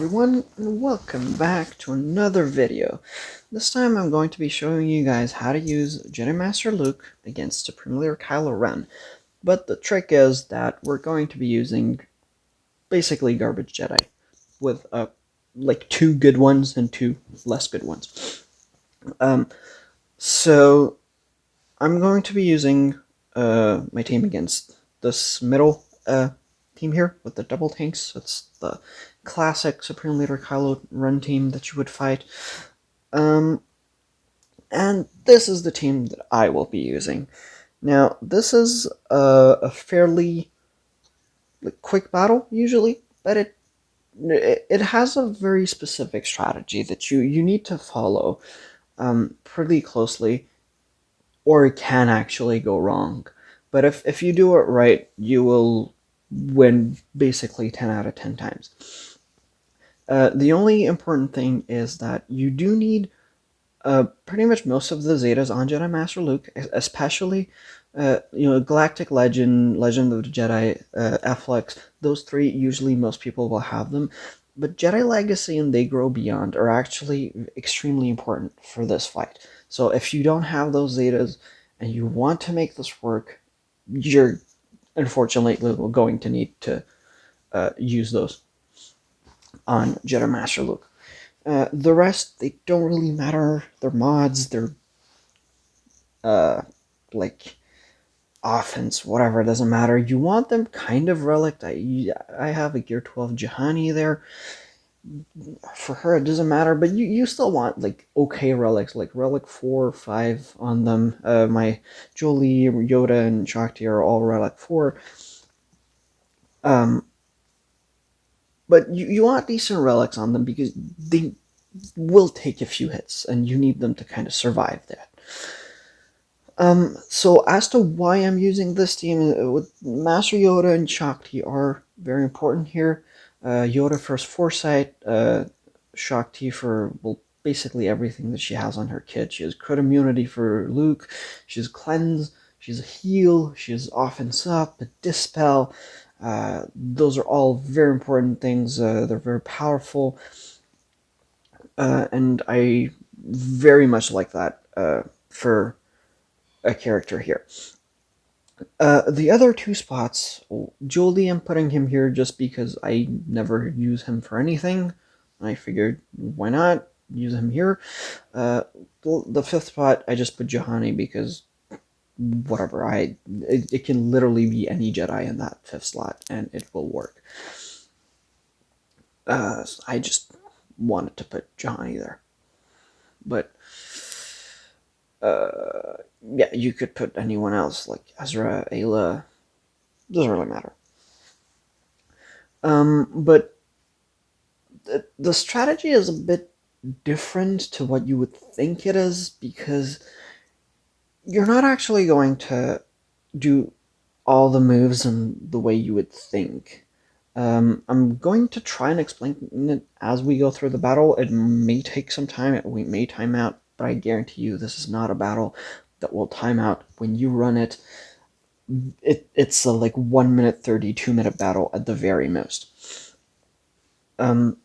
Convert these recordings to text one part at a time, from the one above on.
everyone, and welcome back to another video. This time I'm going to be showing you guys how to use Jedi Master Luke against Supreme Leader Kylo Ren. But the trick is that we're going to be using basically garbage Jedi, with like 2 good ones and 2 less good ones. So I'm going to be using my team against this middle team here with the double tanks. It's the classic Supreme Leader Kylo Ren team that you would fight. And this is the team that I will be using. Now, this is a fairly quick battle, usually, but it has a very specific strategy that you need to follow pretty closely, or it can actually go wrong. But if you do it right, you will win basically 10 out of 10 times. The only important thing is that you do need pretty much most of the Zetas on Jedi Master Luke, especially Galactic Legend, Legend of the Jedi, FLX. Those 3 usually most people will have them, but Jedi Legacy and They Grow Beyond are actually extremely important for this fight. So if you don't have those Zetas and you want to make this work, you're unfortunately going to need to use those on Jedi Master Luke. The rest, they don't really matter. They're mods, they're like offense, whatever, it doesn't matter. You want them kind of relic. I have a Gear 12 Jahani there. For her, it doesn't matter, but you still want like okay relics, like relic 4 or 5 on them. My Jolie, Yoda, and Shakti are all relic 4. But you want decent relics on them because they will take a few hits, and you need them to kind of survive that. So as to why I'm using this team, with Master Yoda and Shakti are very important here. Yoda for his foresight, Shakti for, well, basically everything that she has on her kit. She has crit immunity for Luke, she has cleanse, she's a heal, she has offense up, a dispel. Those are all very important things. They're very powerful, and I very much like that for a character here. The other 2 spots, Jolie, I'm putting him here just because I never use him for anything. I figured, why not use him here? The 5th spot, I just put Jahani because whatever, it can literally be any Jedi in that 5th slot and it will work. I just wanted to put Jahani there. But yeah, you could put anyone else, like Ezra, Ayla, doesn't really matter. But the strategy is a bit different to what you would think it is, because you're not actually going to do all the moves in the way you would think. I'm going to try and explain it as we go through the battle. It may take some time, we may time out, but I guarantee you this is not a battle that will time out. When you run it, it's a like 1 minute 30, 2-minute battle at the very most. So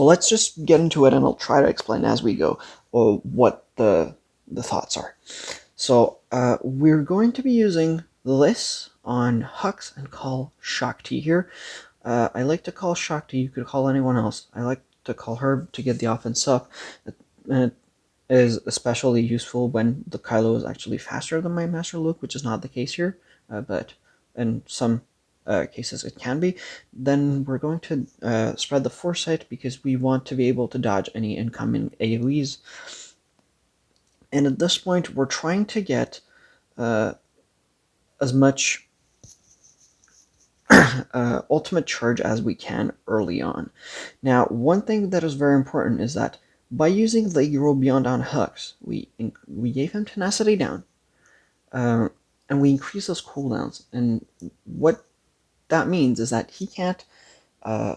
let's just get into it, and I'll try to explain as we go what the thoughts are. So we're going to be using this on Hux and call Shakti here. I like to call Shakti, you could call anyone else. I like to call her to get the offense up, and it is especially useful when the Kylo is actually faster than my Master Luke, which is not the case here, but in some cases it can be. Then we're going to spread the foresight because we want to be able to dodge any incoming AoEs. And at this point, we're trying to get as much ultimate charge as we can early on. Now, one thing that is very important is that by using the Grow Beyond on Hux, we gave him tenacity down, and we increase those cooldowns. And what that means is that he can't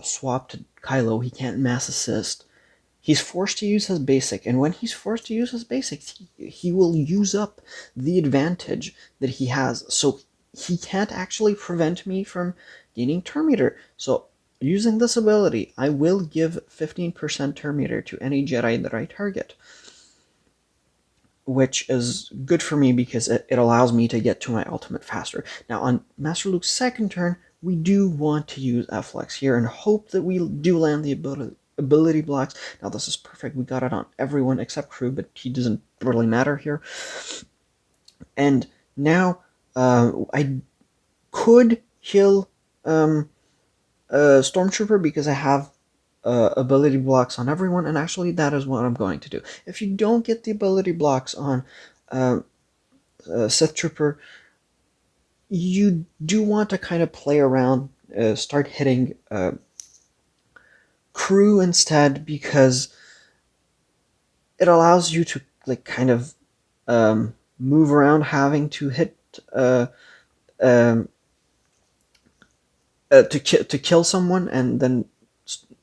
swap to Kylo, he can't mass assist. He's forced to use his basic, and when he's forced to use his basics, he will use up the advantage that he has. So he can't actually prevent me from gaining turn meter. So using this ability, I will give 15% turn meter to any Jedi that I target, which is good for me because it allows me to get to my ultimate faster. Now, on Master Luke's second turn, we do want to use F-Flex here and hope that we do land the ability blocks. Now, this is perfect. We got it on everyone except Crew, but he doesn't really matter here. And now, I could kill Stormtrooper because I have ability blocks on everyone, and actually that is what I'm going to do. If you don't get the ability blocks on Sith Trooper, you do want to kind of play around, start hitting Crew instead, because it allows you to like kind of move around having to hit um, to kill someone, and then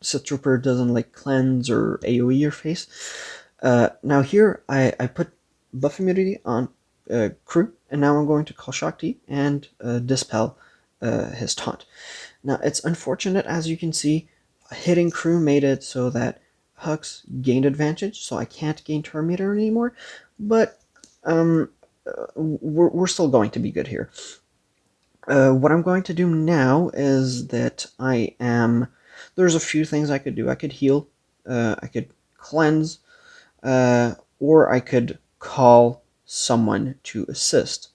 Sith Trooper doesn't like cleanse or AoE your face. Now here I put buff immunity on Crew, and now I'm going to call Shakti and dispel his taunt. Now it's unfortunate, as you can see, hitting Crew made it so that Hux gained advantage, so I can't gain turn meter anymore, but we're still going to be good here. What I'm going to do now is that there's a few things I could do. I could heal, I could cleanse, or I could call someone to assist.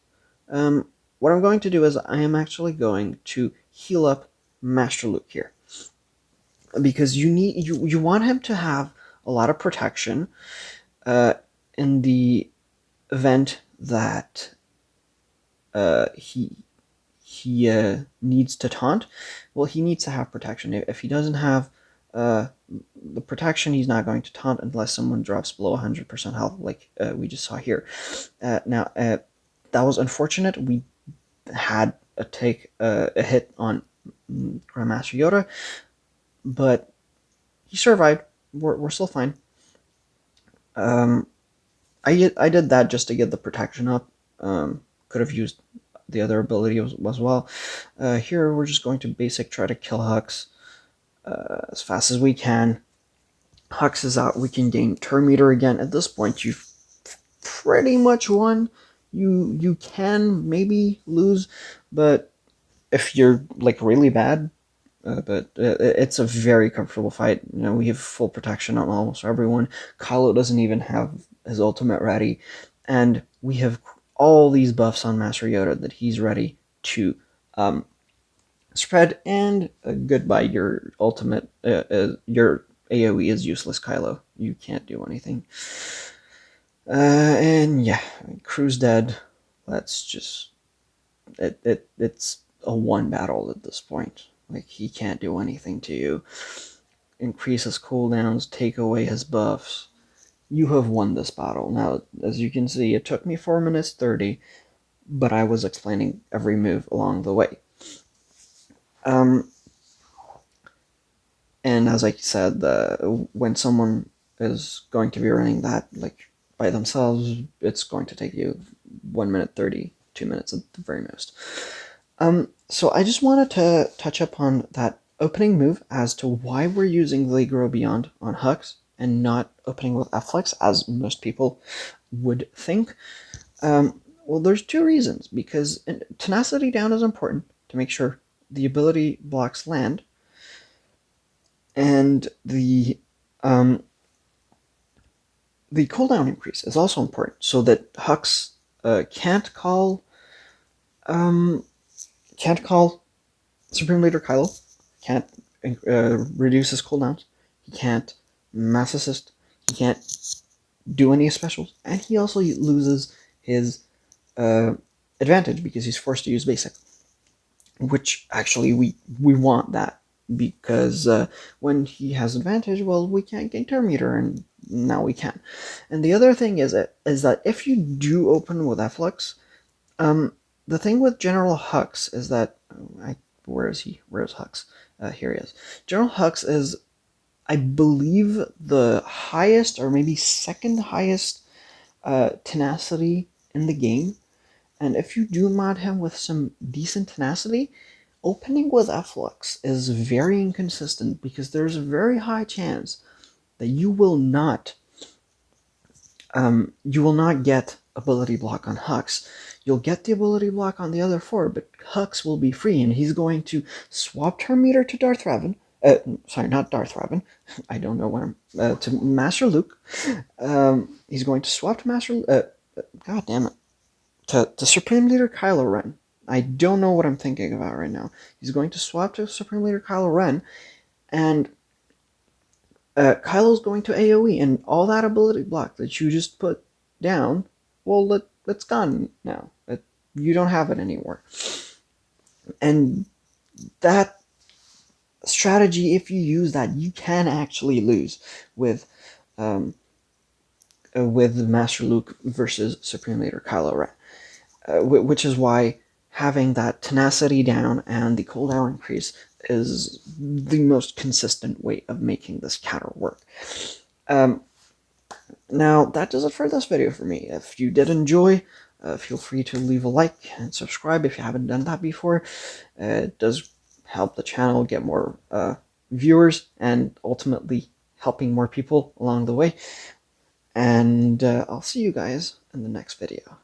What I'm going to do is I am actually going to heal up Master Luke here, because you want him to have a lot of protection in the event that he needs to taunt. Well, he needs to have protection. If he doesn't have the protection, he's not going to taunt unless someone drops below 100% health, like we just saw here. Now, that was unfortunate. We had a hit on Grandmaster Yoda, but he survived. We're still fine. I did that just to get the protection up. Could have used the other ability as well. Here we're just going to basic try to kill Hux as fast as we can. Hux is out. We can gain turn meter again. At this point, you've pretty much won. You can maybe lose, but if you're like really bad, but it's a very comfortable fight. You know, we have full protection on almost everyone. Kylo doesn't even have his ultimate ready, and we have all these buffs on Master Yoda that he's ready to spread. And goodbye, your ultimate, your AoE is useless, Kylo. You can't do anything. And yeah, Crew's dead. That's just it's a one battle at this point. Like, he can't do anything to you. Increase his cooldowns, take away his buffs. You have won this battle. Now, as you can see, it took me 4 minutes 30, but I was explaining every move along the way. And as I said, when someone is going to be running that like by themselves, it's going to take you 1 minute 30, 2 minutes at the very most. So I just wanted to touch upon that opening move as to why we're using They Grow Beyond on Hux and not opening with F-Flex, as most people would think. Well, there's two reasons. Because tenacity down is important to make sure the ability blocks land, and the cooldown increase is also important, so that Hux can't call Supreme Leader Kylo, can't reduce his cooldowns, he can't mass assist, he can't do any specials, and he also loses his advantage because he's forced to use basic, which actually we want that, because when he has advantage, well, we can't gain turn meter, and now we can. And the other thing is that if you do open with F-Lux, the thing with General Hux is that where is he? Where's Hux? Here he is. General Hux is, I believe, the highest or maybe second highest tenacity in the game. And if you do mod him with some decent tenacity, opening with Flux is very inconsistent because there's a very high chance that you will not get ability block on Hux. You'll get the ability block on the other 4, but Hux will be free, and he's going to swap Turn Meter to Darth Revan. Sorry, not Darth Revan. I don't know when to Master Luke. He's going to swap to Master. God damn it. To Supreme Leader Kylo Ren. I don't know what I'm thinking about right now. He's going to swap to Supreme Leader Kylo Ren, and Kylo's going to AoE, and all that ability block that you just put down, well, it's gone now. You don't have it anymore. And that strategy, if you use that, you can actually lose with Master Luke versus Supreme Leader Kylo Ren. Which is why having that tenacity down and the cooldown increase is the most consistent way of making this counter work. Now, that does it for this video for me. If you did enjoy, feel free to leave a like and subscribe if you haven't done that before. It does help the channel get more viewers and ultimately helping more people along the way. And I'll see you guys in the next video.